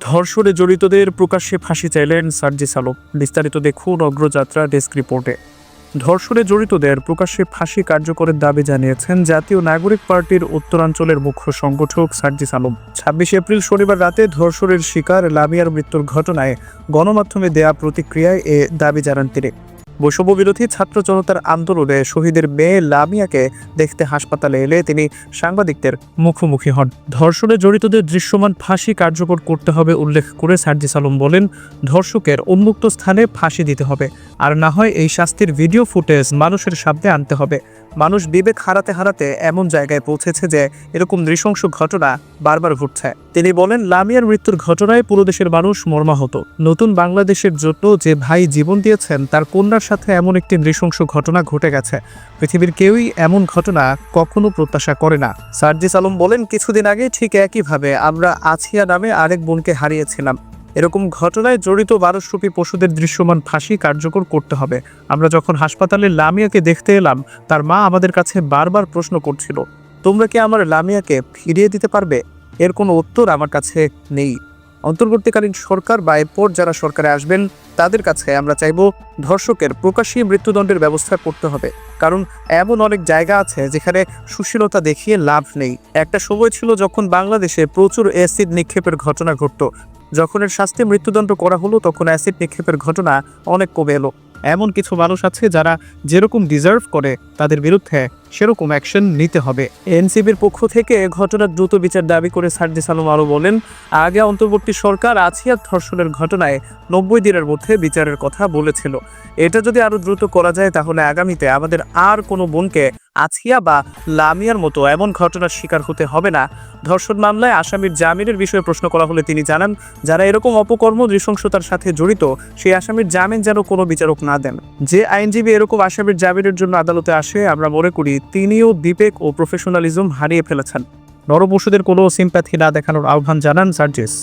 ধর্ষণে জড়িতদের প্রকাশ্যে ফাঁসি চাইলেন সার্জিস আলম। বিস্তারিত দেখুন অগ্রযাত্রা ডেস্ক রিপোর্টে। ধর্ষণে জড়িতদের প্রকাশ্যে ফাঁসি কার্যকরের দাবি জানিয়েছেন জাতীয় নাগরিক পার্টির উত্তরাঞ্চলের মুখ্য সংগঠক সার্জিস আলম। ২৬ এপ্রিল শনিবার রাতে ধর্ষণের শিকার লামিয়ার মৃত্যুর ঘটনায় গণমাধ্যমে দেয়া প্রতিক্রিয়ায় এ দাবি জানান তিনি। বৈষম্য বিরোধী ছাত্র জনতার আন্দোলনে শহীদের মেয়ে লামিয়াকে দেখতে হাসপাতালে এলে তিনি সাংবাদিকদের মুখোমুখি হন। ধর্ষণে জড়িতদের দৃশ্যমান ফাঁসি কার্যকর করতে হবে উল্লেখ করে সার্জিস আলম বলেন, ধর্ষকের উন্মুক্ত স্থানে ফাঁসি দিতে হবে, আর না হয় এই শাস্তির ভিডিও ফুটেজ মানুষের সামনে আনতে হবে। মানুষ বিবেক হারাতে হারাতে এমন জায়গায় পৌঁছেছে যে এরকম নৃশংস ঘটনা বারবার ঘটছে। তিনি বলেন, লামিয়ার মৃত্যুর ঘটনায় পুরো দেশের মানুষ মর্মাহত। নতুন বাংলাদেশের জন্য যে ভাই জীবন দিয়েছেন তার কন্যার সাথে এমন একটি নৃশংস ঘটনা ঘটে গেছে। পৃথিবীর কেউই এমন ঘটনা কখনো প্রত্যাশা করে না। সার্জিস আলম বলেন, কিছুদিন আগে ঠিক একইভাবে আমরা আছিয়া নামে আরেক বোনকে হারিয়েছিলাম। এরকম ঘটনায় জড়িত মানুষরূপী পশুদের দৃশ্যমান ফাঁসি কার্যকর করতে হবে। আমরা যখন হাসপাতালে লামিয়াকে দেখতে এলাম, তার মা আমাদের কাছে বারবার প্রশ্ন করছিল, তোমরা কি আমার লামিয়াকে ফিরিয়ে দিতে পারবে? এর কোনো উত্তর আমার কাছে নেই। অন্তর্বর্তীকালীন সরকার বা এরপর যারা সরকারে আসবেন তাদের কাছে আমরা চাইব ধর্ষকের প্রকাশ্যে মৃত্যুদণ্ডের ব্যবস্থা করতে হবে, কারণ এমন অনেক জায়গা আছে যেখানে সুশীলতা দেখিয়ে লাভ নেই। একটা সময় ছিল যখন বাংলাদেশে প্রচুর অ্যাসিড নিক্ষেপের ঘটনা ঘটত। যখন এর শাস্তি মৃত্যুদণ্ড করা হলো তখন অ্যাসিড নিক্ষেপের ঘটনা অনেক কমে এলো। এমন কিছু মানুষ আছে যারা যেরকম ডিজার্ভ করে তাদের বিরুদ্ধে সেরকম অ্যাকশন নিতে হবে। এনসিবির পক্ষ থেকে ঘটনার দ্রুত বিচার দাবি করে সার্জিস আলম আরও বলেন, আগে অন্তর্বর্তী সরকার আছিয়া ধর্ষণের ঘটনায় ৯০ দিনের মধ্যে বিচারের কথা বলেছিল। এটা যদি আরও দ্রুত করা যায় তাহলে আগামীতে আমাদের আর কোনো বোনকে আছিয়া বা লামিয়ার মতো এমন ঘটনার শিকার হতে হবে না। ধর্ষণ মামলায় আসামির জামিনের বিষয়ে প্রশ্ন করা হলে তিনি জানান, যারা এরকম অপকর্ম নৃশংসতার সাথে জড়িত সেই আসামির জামিন যেন কোনো বিচারক না দেন। যে আইনজীবী এরকম আসামির জামিনের জন্য আদালতে আসে, আমরা মনে করি তিনিও বিবেক ও প্রফেশনালিজম হারিয়ে ফেলেছেন। নরপশুদের কোনো সিম্প্যাথি না দেখানোর আহ্বান জানান সার্জিস।